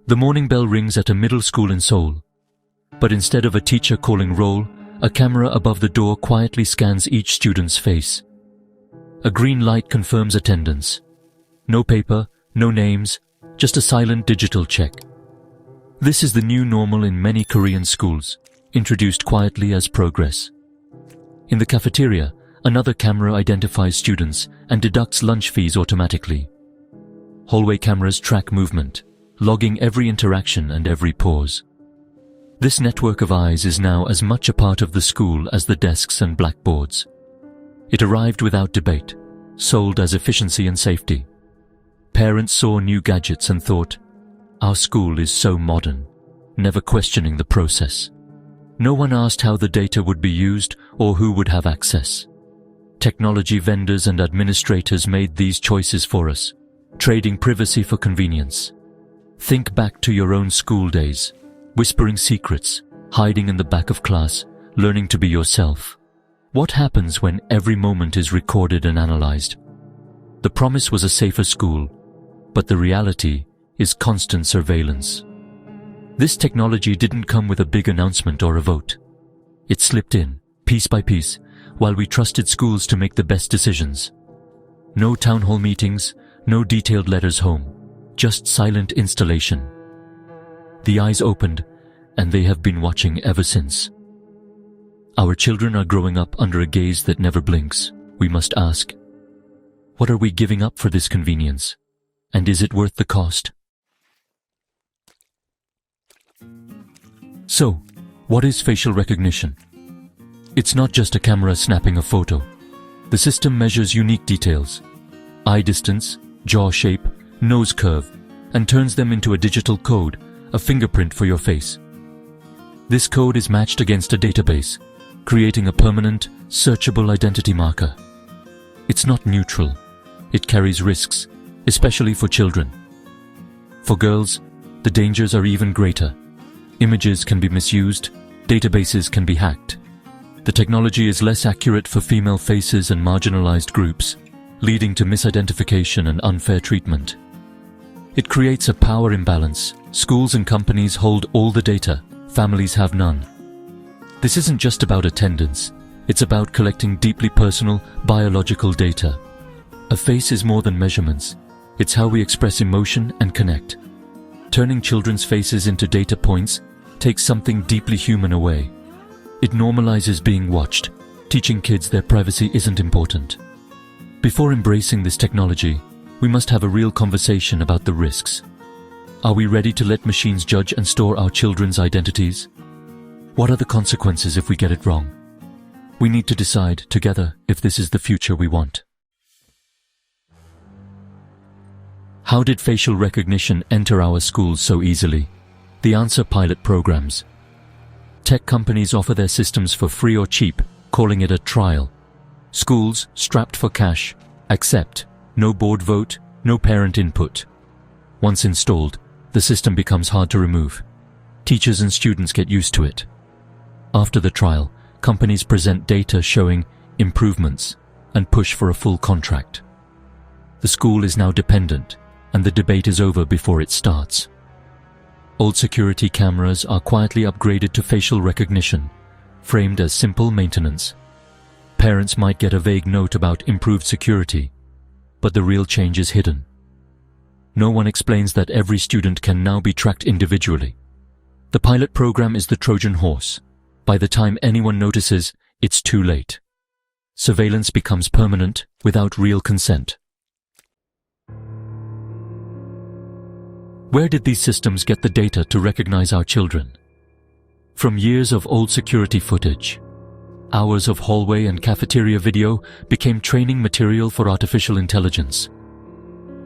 The morning bell rings at a middle school in Seoul. But instead of a teacher calling roll, a camera above the door quietly scans each student's face. A green light confirms attendance. No paper, no names, just a silent digital check. This is the new normal in many Korean schools, introduced quietly as progress. In the cafeteria, another camera identifies students and deducts lunch fees automatically. Hallway cameras track movement, logging every interaction and every pause. This network of eyes is now as much a part of the school as the desks and blackboards. It arrived without debate, sold as efficiency and safety. Parents saw new gadgets and thought, "Our school is so modern," never questioning the process. No one asked how the data would be used or who would have access. Technology vendors and administrators made these choices for us, trading privacy for convenience. Think back to your own school days, whispering secrets, hiding in the back of class, learning to be yourself. What happens when every moment is recorded and analyzed? The promise was a safer school, but the reality is constant surveillance. This technology didn't come with a big announcement or a vote. It slipped in, piece by piece, while we trusted schools to make the best decisions. No town hall meetings, no detailed letters home, just silent installation. The eyes opened, and they have been watching ever since. Our children are growing up under a gaze that never blinks. We must ask, what are we giving up for this convenience? And is it worth the cost? So, what is facial recognition? It's not just a camera snapping a photo. The system measures unique details, eye distance, jaw shape, nose curve, and turns them into a digital code, a fingerprint for your face. This code is matched against a database, creating a permanent, searchable identity marker. It's not neutral. It carries risks, especially for children. For girls, the dangers are even greater. Images can be misused, databases can be hacked. The technology is less accurate for female faces and marginalized groups, leading to misidentification and unfair treatment. It creates a power imbalance. Schools and companies hold all the data, families have none. This isn't just about attendance, it's about collecting deeply personal, biological data. A face is more than measurements, it's how we express emotion and connect. Turning children's faces into data points takes something deeply human away. It normalizes being watched, teaching kids their privacy isn't important. Before embracing this technology, we must have a real conversation about the risks. Are we ready to let machines judge and store our children's identities? What are the consequences if we get it wrong? We need to decide together if this is the future we want. How did facial recognition enter our schools so easily? The answer: pilot programs. Tech companies offer their systems for free or cheap, calling it a trial. Schools, strapped for cash, accept. No board vote, no parent input. Once installed, the system becomes hard to remove. Teachers and students get used to it. After the trial, companies present data showing improvements and push for a full contract. The school is now dependent, and the debate is over before it starts. Old security cameras are quietly upgraded to facial recognition, framed as simple maintenance. Parents might get a vague note about improved security, but the real change is hidden. No one explains that every student can now be tracked individually. The pilot program is the Trojan horse. By the time anyone notices, it's too late. Surveillance becomes permanent without real consent. Where did these systems get the data to recognize our children? From years of old security footage, hours of hallway and cafeteria video became training material for artificial intelligence.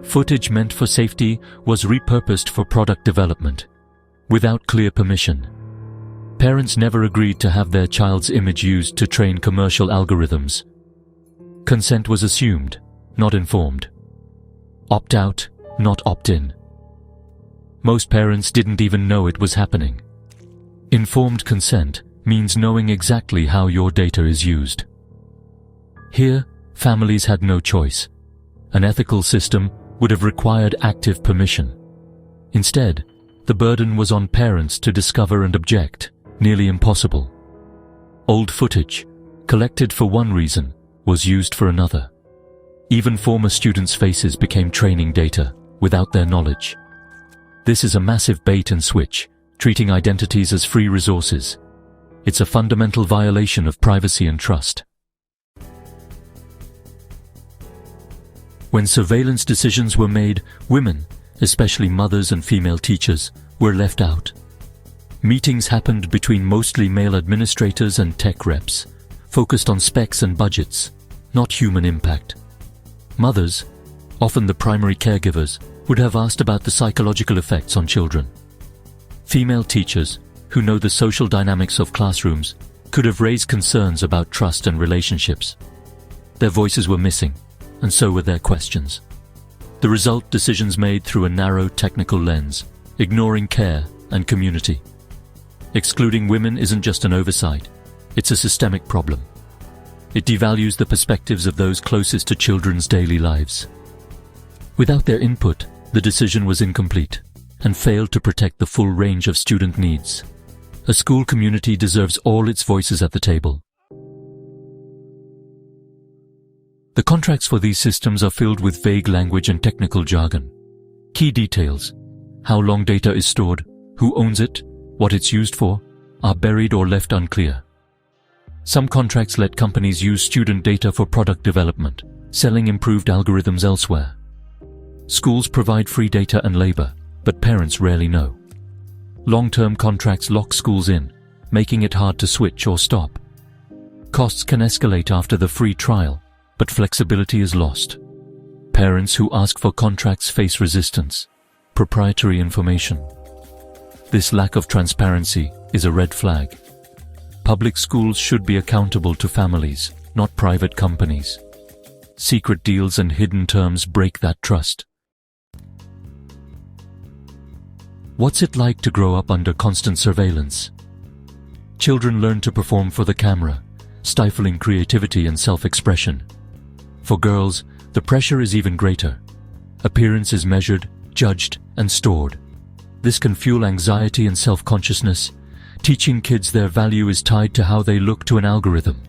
Footage meant for safety was repurposed for product development, without clear permission. Parents never agreed to have their child's image used to train commercial algorithms. Consent was assumed, not informed. Opt out, not opt in. Most parents didn't even know it was happening. Informed consent means knowing exactly how your data is used. Here, families had no choice. An ethical system would have required active permission. Instead, The burden was on parents to discover and object, nearly impossible. Old footage, collected for one reason, was used for another. Even former students' faces became training data, without their knowledge. This is a massive bait and switch, treating identities as free resources. It's a fundamental violation of privacy and trust. When surveillance decisions were made, women, especially mothers and female teachers, were left out. Meetings happened between mostly male administrators and tech reps, focused on specs and budgets, not human impact. Mothers, often the primary caregivers, would have asked about the psychological effects on children. Female teachers, who know the social dynamics of classrooms, could have raised concerns about trust and relationships. Their voices were missing, and so were their questions. The result, decisions made through a narrow technical lens, ignoring care and community. Excluding women isn't just an oversight, it's a systemic problem. It devalues the perspectives of those closest to children's daily lives. Without their input, the decision was incomplete and failed to protect the full range of student needs. A school community deserves all its voices at the table. The contracts for these systems are filled with vague language and technical jargon. Key details, how long data is stored, who owns it, what it's used for, are buried or left unclear. Some contracts let companies use student data for product development, selling improved algorithms elsewhere. Schools provide free data and labor, but parents rarely know. Long-term contracts lock schools in, making it hard to switch or stop. Costs can escalate after the free trial, but flexibility is lost. Parents who ask for contracts face resistance. Proprietary information. This lack of transparency is a red flag. Public schools should be accountable to families, not private companies. Secret deals and hidden terms break that trust. What's it like to grow up under constant surveillance? Children learn to perform for the camera, stifling creativity and self-expression. For girls, the pressure is even greater. Appearance is measured, judged, and stored. This can fuel anxiety and self-consciousness. Teaching kids their value is tied to how they look to an algorithm.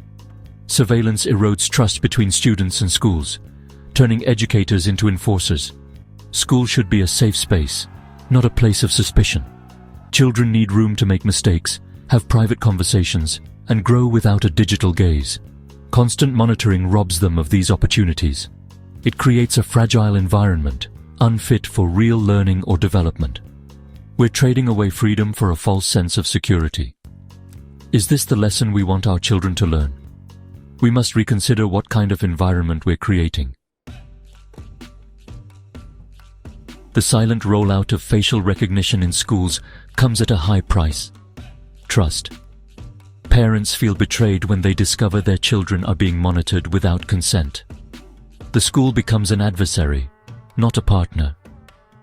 Surveillance erodes trust between students and schools, turning educators into enforcers. School should be a safe space, not a place of suspicion. Children need room to make mistakes, have private conversations, and grow without a digital gaze. Constant monitoring robs them of these opportunities. It creates a fragile environment, unfit for real learning or development. We're trading away freedom for a false sense of security. Is this the lesson we want our children to learn? We must reconsider what kind of environment we're creating. The silent rollout of facial recognition in schools comes at a high price. Trust. Parents feel betrayed when they discover their children are being monitored without consent. The school becomes an adversary, not a partner.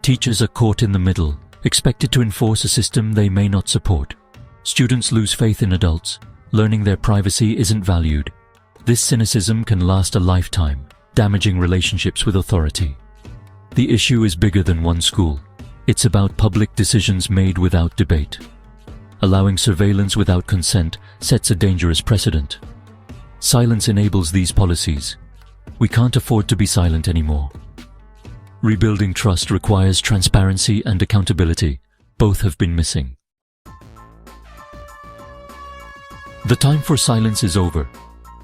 Teachers are caught in the middle, expected to enforce a system they may not support. Students lose faith in adults. Learning their privacy isn't valued. This cynicism can last a lifetime, damaging relationships with authority. The issue is bigger than one school. It's about public decisions made without debate. Allowing surveillance without consent sets a dangerous precedent. Silence enables these policies. We can't afford to be silent anymore. Rebuilding trust requires transparency and accountability. Both have been missing. The time for silence is over.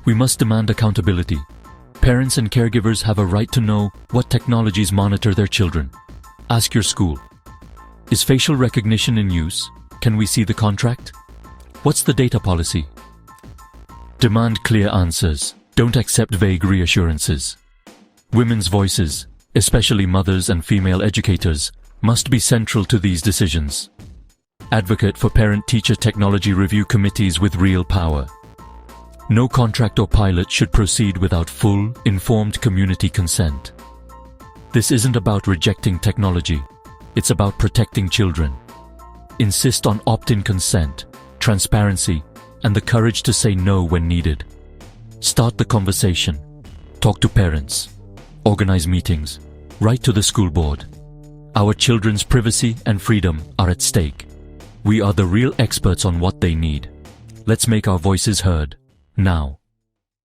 We must demand accountability. Parents and caregivers have a right to know what technologies monitor their children. Ask your school. Is facial recognition in use? Can we see the contract? What's the data policy? Demand clear answers. Don't accept vague reassurances. Women's voices, especially mothers and female educators, must be central to these decisions. Advocate for parent-teacher technology review committees with real power. No contract or pilot should proceed without full, informed community consent. This isn't about rejecting technology. It's about protecting children. Insist on opt-in consent, transparency, and the courage to say no when needed. Start the conversation. Talk to parents. Organize meetings. Write to the school board. Our children's privacy and freedom are at stake. We are the real experts on what they need. Let's make our voices heard, now.